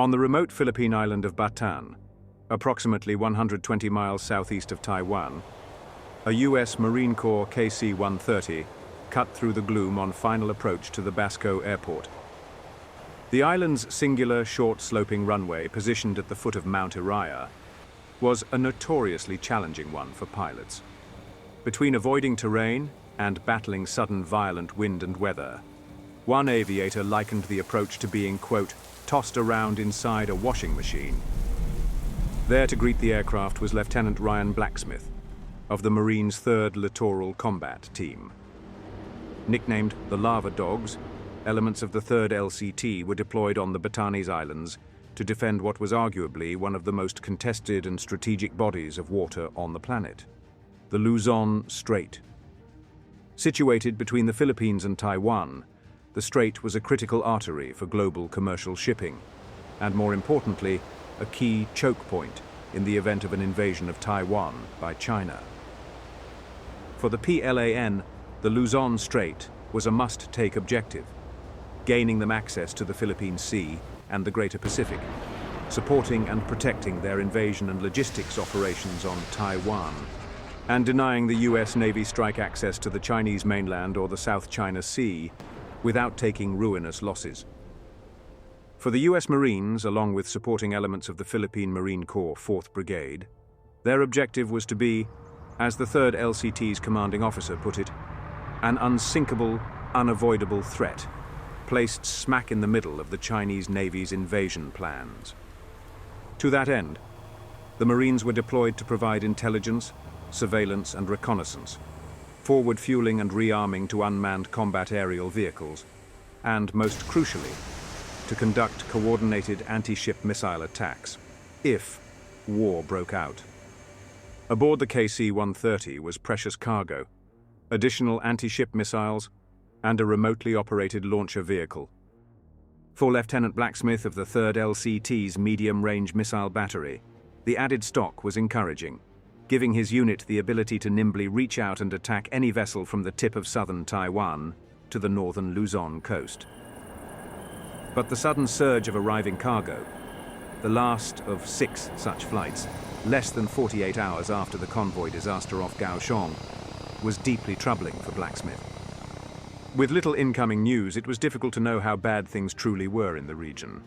On the remote Philippine island of Batan, approximately 120 miles southeast of Taiwan, a U.S. Marine Corps KC-130 cut through the gloom on final approach to the Basco airport. The island's singular, short-sloping runway, positioned at the foot of Mount Uriah, was a notoriously challenging one for pilots. Between avoiding terrain and battling sudden violent wind and weather, one aviator likened the approach to being, quote, tossed around inside a washing machine. There to greet the aircraft was Lieutenant Ryan Blacksmith of the Marines' 3rd Littoral Combat Team. Nicknamed the Lava Dogs, elements of the 3rd LCT were deployed on the Batanese Islands to defend what was arguably one of the most contested and strategic bodies of water on the planet, the Luzon Strait. Situated between the Philippines and Taiwan, the strait was a critical artery for global commercial shipping, and more importantly, a key choke point in the event of an invasion of Taiwan by China. For the PLAN, the Luzon Strait was a must-take objective, gaining them access to the Philippine Sea and the Greater Pacific, supporting and protecting their invasion and logistics operations on Taiwan, and denying the US Navy strike access to the Chinese mainland or the South China Sea without taking ruinous losses. For the US Marines, along with supporting elements of the Philippine Marine Corps 4th Brigade, their objective was to be, as the 3rd LCT's commanding officer put it, an unsinkable, unavoidable threat, placed smack in the middle of the Chinese Navy's invasion plans. To that end, the Marines were deployed to provide intelligence, surveillance and reconnaissance, forward fueling and rearming to unmanned combat aerial vehicles, and, most crucially, to conduct coordinated anti-ship missile attacks, if war broke out. Aboard the KC-130 was precious cargo, additional anti-ship missiles, and a remotely operated launcher vehicle. For Lieutenant Blacksmith of the 3rd LCT's medium-range missile battery, the added stock was encouraging, giving his unit the ability to nimbly reach out and attack any vessel from the tip of southern Taiwan to the northern Luzon coast. But the sudden surge of arriving cargo, the last of 6 such flights, less than 48 hours after the convoy disaster off Kaohsiung, was deeply troubling for Blacksmith. With little incoming news, it was difficult to know how bad things truly were in the region.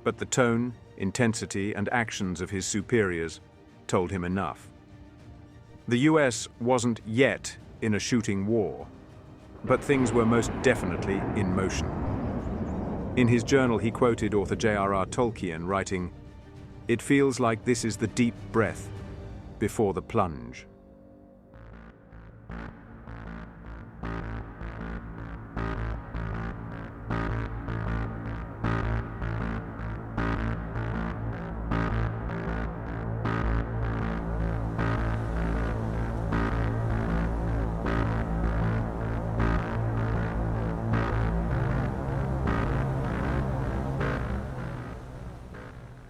But the tone, intensity, and actions of his superiors told him enough. The US wasn't yet in a shooting war, but things were most definitely in motion. In his journal, he quoted author J.R.R. Tolkien, writing, "It feels like this is the deep breath before the plunge."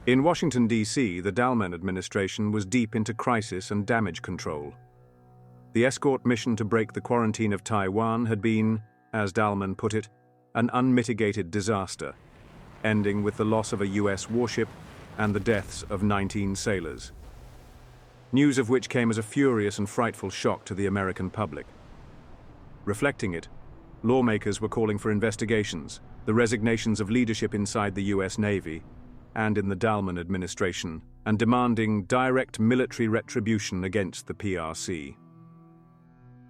In Washington, D.C., the Dalman administration was deep into crisis and damage control. The escort mission to break the quarantine of Taiwan had been, as Dalman put it, an unmitigated disaster, ending with the loss of a U.S. warship and the deaths of 19 sailors. News of which came as a furious and frightful shock to the American public. Reflecting it, lawmakers were calling for investigations, the resignations of leadership inside the U.S. Navy and in the Dalman administration, and demanding direct military retribution against the PRC.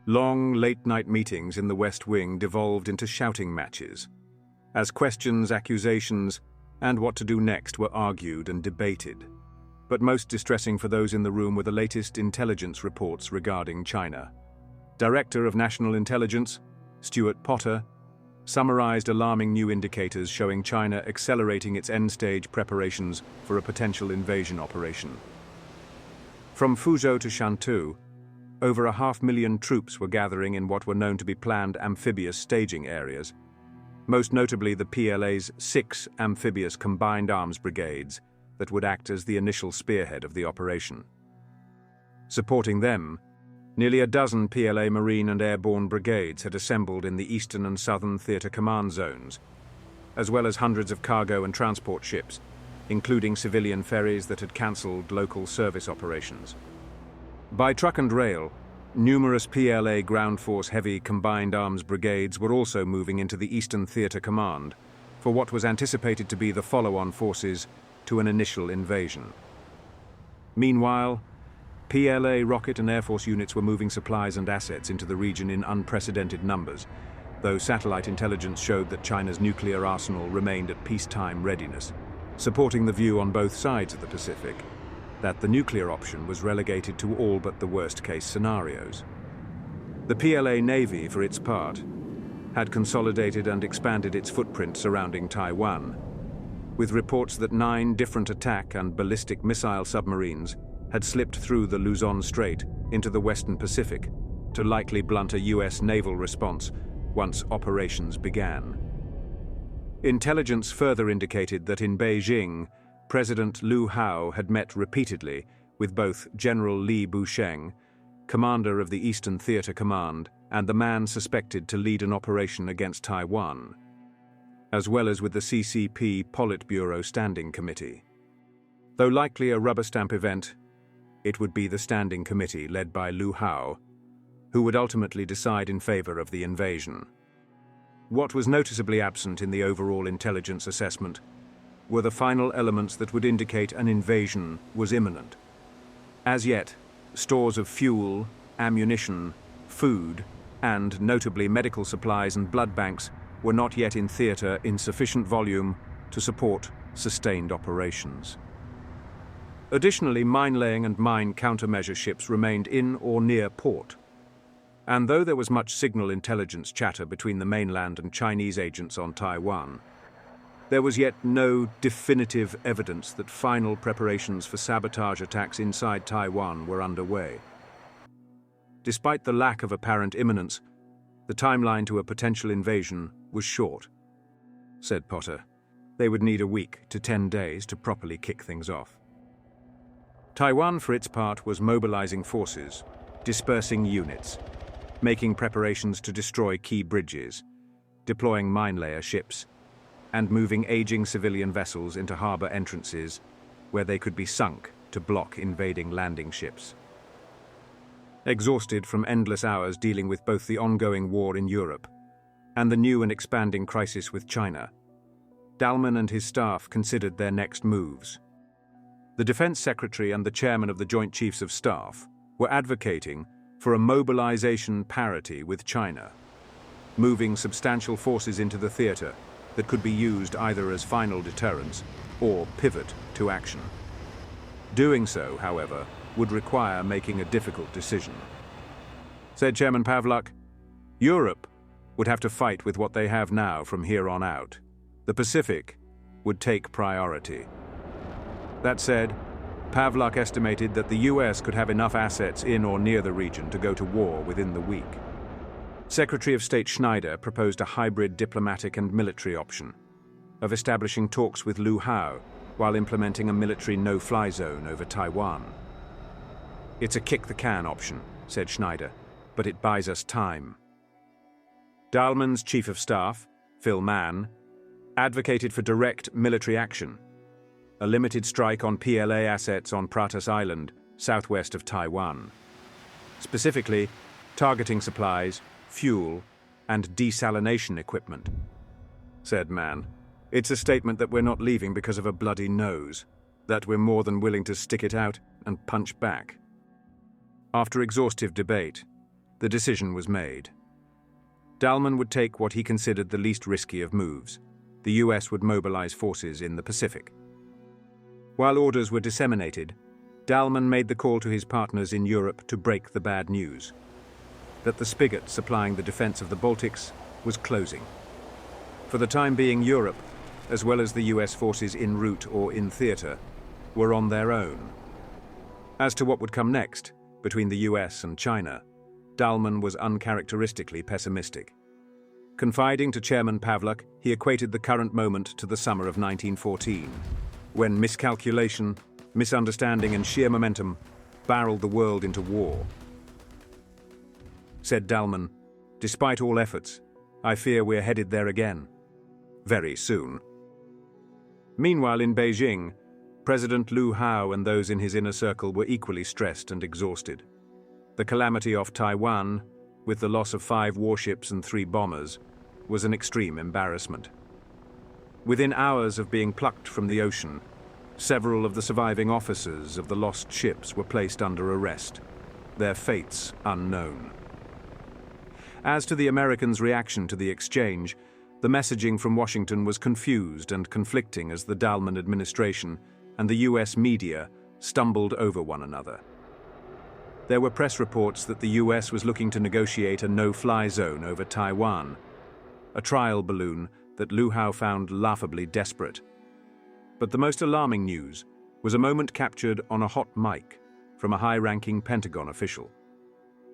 Long, late-night meetings in the West Wing devolved into shouting matches, as questions, accusations, and what to do next were argued and debated. But most distressing for those in the room were the latest intelligence reports regarding China. Director of National Intelligence, Stuart Potter, summarized alarming new indicators showing China accelerating its end-stage preparations for a potential invasion operation. From Fuzhou to Shantou, over 500,000 troops were gathering in what were known to be planned amphibious staging areas, most notably the PLA's 6 amphibious combined arms brigades that would act as the initial spearhead of the operation. Supporting them, nearly a dozen PLA Marine and Airborne brigades had assembled in the Eastern and Southern Theatre Command Zones, as well as hundreds of cargo and transport ships, including civilian ferries that had cancelled local service operations. By truck and rail, numerous PLA ground force heavy combined arms brigades were also moving into the Eastern Theater Command for what was anticipated to be the follow-on forces to an initial invasion. Meanwhile, PLA rocket and Air Force units were moving supplies and assets into the region in unprecedented numbers, though satellite intelligence showed that China's nuclear arsenal remained at peacetime readiness, supporting the view on both sides of the Pacific that the nuclear option was relegated to all but the worst-case scenarios. The PLA Navy, for its part, had consolidated and expanded its footprint surrounding Taiwan, with reports that 9 different attack and ballistic missile submarines had slipped through the Luzon Strait into the Western Pacific to likely blunt a US naval response once operations began. Intelligence further indicated that in Beijing, President Liu Hao had met repeatedly with both General Li Busheng, commander of the Eastern Theater Command, and the man suspected to lead an operation against Taiwan, as well as with the CCP Politburo Standing Committee. Though likely a rubber stamp event, it would be the Standing Committee led by Liu Hao who would ultimately decide in favor of the invasion. What was noticeably absent in the overall intelligence assessment were the final elements that would indicate an invasion was imminent. As yet, stores of fuel, ammunition, food, and notably medical supplies and blood banks were not yet in theater in sufficient volume to support sustained operations. Additionally, mine-laying and mine countermeasure ships remained in or near port. And though there was much signal intelligence chatter between the mainland and Chinese agents on Taiwan, there was yet no definitive evidence that final preparations for sabotage attacks inside Taiwan were underway. Despite the lack of apparent imminence, the timeline to a potential invasion was short. Said Potter, they would need a week to 10 days to properly kick things off. Taiwan, for its part, was mobilizing forces, dispersing units, making preparations to destroy key bridges, deploying mine-layer ships, and moving aging civilian vessels into harbor entrances where they could be sunk to block invading landing ships. Exhausted from endless hours dealing with both the ongoing war in Europe and the new and expanding crisis with China, Dalman and his staff considered their next moves. The Defense Secretary and the Chairman of the Joint Chiefs of Staff were advocating for a mobilization parity with China, moving substantial forces into the theater that could be used either as final deterrence or pivot to action. Doing so, however, would require making a difficult decision. Said Chairman Pavlak, Europe would have to fight with what they have now from here on out. The Pacific would take priority. That said, Pavlak estimated that the US could have enough assets in or near the region to go to war within the week. Secretary of State Schneider proposed a hybrid diplomatic and military option of establishing talks with Liu Hao while implementing a military no-fly zone over Taiwan. It's a kick-the-can option, said Schneider, but it buys us time. Dalman's Chief of Staff, Phil Mann, advocated for direct military action, a limited strike on PLA assets on Pratas Island, southwest of Taiwan. Specifically, targeting supplies, fuel, and desalination equipment. Said Mann, it's a statement that we're not leaving because of a bloody nose, that we're more than willing to stick it out and punch back. After exhaustive debate, the decision was made. Dalman would take what he considered the least risky of moves. The US would mobilize forces in the Pacific. While orders were disseminated, Dalman made the call to his partners in Europe to break the bad news, that the spigot supplying the defense of the Baltics was closing. For the time being, Europe, as well as the US forces en route or in theater, were on their own. As to what would come next, between the US and China, Dalman was uncharacteristically pessimistic. Confiding to Chairman Pavlak, he equated the current moment to the summer of 1914, when miscalculation, misunderstanding, and sheer momentum barreled the world into war. Said Dalman, despite all efforts, I fear we're headed there again. Very soon. Meanwhile, in Beijing, President Liu Hao and those in his inner circle were equally stressed and exhausted. The calamity off Taiwan, with the loss of 5 warships and 3 bombers, was an extreme embarrassment. Within hours of being plucked from the ocean, several of the surviving officers of the lost ships were placed under arrest, their fates unknown. As to the Americans' reaction to the exchange, the messaging from Washington was confused and conflicting as the Dalman administration and the US media stumbled over one another. There were press reports that the US was looking to negotiate a no-fly zone over Taiwan, a trial balloon that Liu Hao found laughably desperate. But the most alarming news was a moment captured on a hot mic from a high-ranking Pentagon official,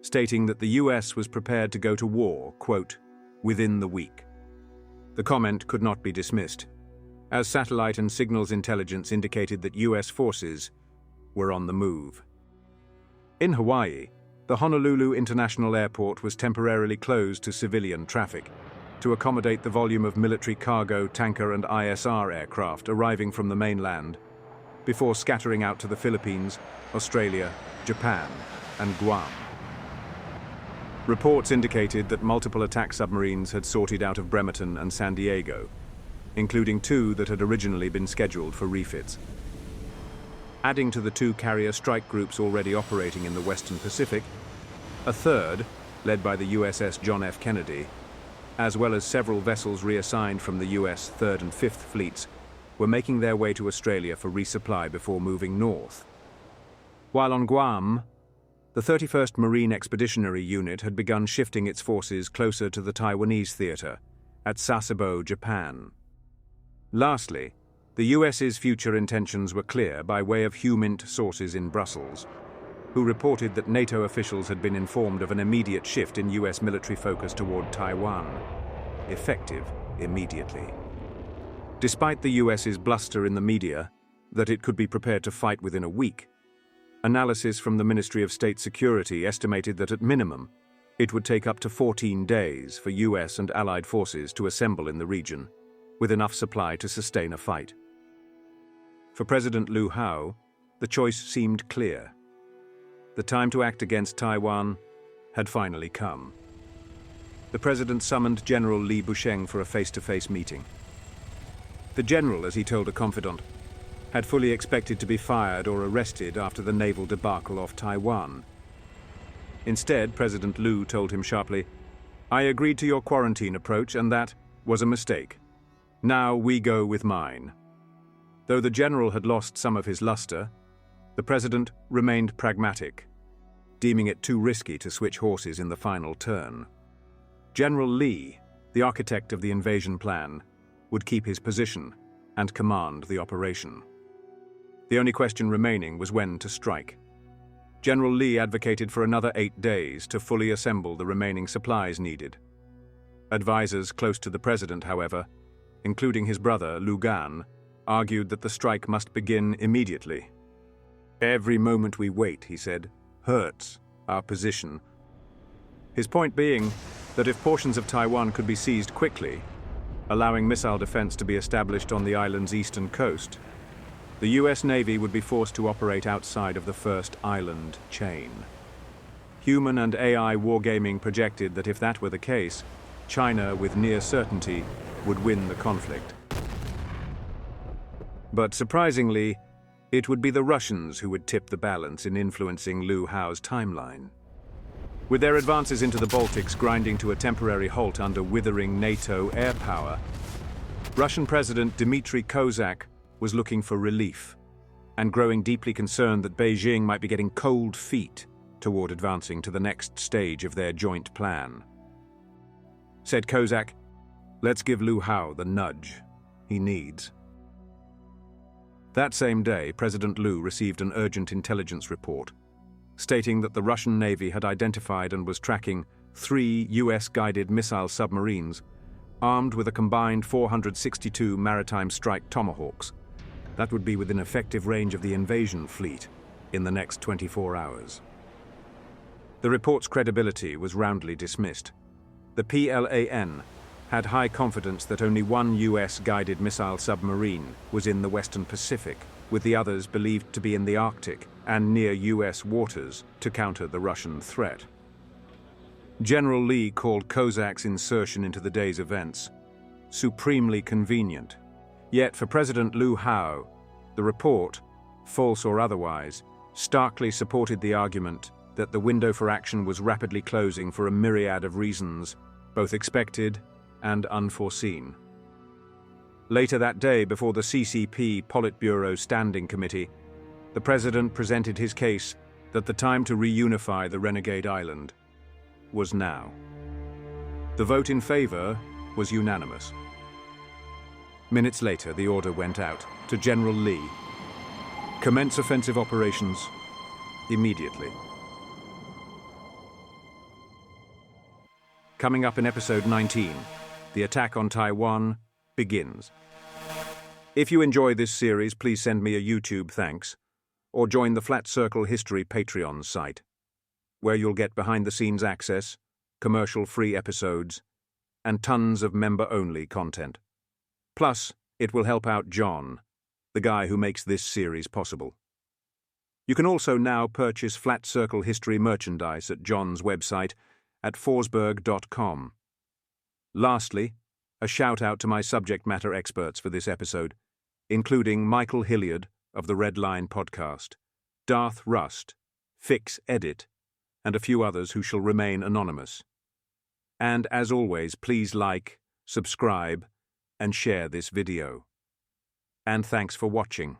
stating that the US was prepared to go to war, quote, within the week. The comment could not be dismissed, as satellite and signals intelligence indicated that US forces were on the move. In Hawaii, the Honolulu International Airport was temporarily closed to civilian traffic to accommodate the volume of military cargo, tanker and ISR aircraft arriving from the mainland, before scattering out to the Philippines, Australia, Japan and Guam. Reports indicated that multiple attack submarines had sorted out of Bremerton and San Diego, including 2 that had originally been scheduled for refits. Adding to the 2 carrier strike groups already operating in the Western Pacific, a third, led by the USS John F. Kennedy, as well as several vessels reassigned from the US 3rd and 5th Fleets, were making their way to Australia for resupply before moving north. While on Guam, the 31st Marine Expeditionary Unit had begun shifting its forces closer to the Taiwanese theater at Sasebo, Japan. Lastly, the US's future intentions were clear by way of HUMINT sources in Brussels, who reported that NATO officials had been informed of an immediate shift in US military focus toward Taiwan, effective immediately. Despite the US's bluster in the media that it could be prepared to fight within a week, analysis from the Ministry of State Security estimated that at minimum, it would take up to 14 days for US and Allied forces to assemble in the region, with enough supply to sustain a fight. For President Liu Hao, the choice seemed clear. The time to act against Taiwan had finally come. The president summoned General Li Busheng for a face-to-face meeting. The general, as he told a confidant, had fully expected to be fired or arrested after the naval debacle off Taiwan. Instead, President Liu told him sharply, "I agreed to your quarantine approach, and that was a mistake. Now we go with mine." Though the general had lost some of his luster, the president remained pragmatic, deeming it too risky to switch horses in the final turn. General Li, the architect of the invasion plan, would keep his position and command the operation. The only question remaining was when to strike. General Li advocated for another 8 days to fully assemble the remaining supplies needed. Advisors close to the president, however, including his brother Liu Gan, argued that the strike must begin immediately. "Every moment we wait," he said, "hurts our position." His point being that if portions of Taiwan could be seized quickly, allowing missile defense to be established on the island's eastern coast, the US Navy would be forced to operate outside of the first island chain. Human and AI wargaming projected that if that were the case, China, with near certainty, would win the conflict. But surprisingly, it would be the Russians who would tip the balance in influencing Liu Hao's timeline. With their advances into the Baltics grinding to a temporary halt under withering NATO air power, Russian President Dmitry Kozak was looking for relief and growing deeply concerned that Beijing might be getting cold feet toward advancing to the next stage of their joint plan. Said Kozak, "Let's give Liu Hao the nudge he needs." That same day, President Liu received an urgent intelligence report stating that the Russian Navy had identified and was tracking 3 US-guided missile submarines armed with a combined 462 maritime strike Tomahawks. That would be within effective range of the invasion fleet in the next 24 hours. The report's credibility was roundly dismissed. The PLAN had high confidence that only 1 US-guided missile submarine was in the Western Pacific with the others believed to be in the Arctic and near US waters to counter the Russian threat. General Lee called Kozak's insertion into the day's events supremely convenient. Yet for President Liu Hao, the report, false or otherwise, starkly supported the argument that the window for action was rapidly closing for a myriad of reasons, both expected and unforeseen. Later that day, before the CCP Politburo Standing Committee, the president presented his case that the time to reunify the renegade island was now. The vote in favor was unanimous. Minutes later, the order went out to General Lee. Commence offensive operations immediately. Coming up in episode 19, the attack on Taiwan begins. If you enjoy this series, please send me a YouTube thanks, or join the Flat Circle History Patreon site, where you'll get behind-the-scenes access, commercial-free episodes, and tons of member-only content. Plus, it will help out John, the guy who makes this series possible. You can also now purchase Flat Circle History merchandise at John's website at forsberg.com. Lastly, a shout-out to my subject matter experts for this episode, including Michael Hilliard of the Red Line podcast, Darth Rust, Fix Edit, and a few others who shall remain anonymous. And as always, please like, subscribe, and share this video. And thanks for watching.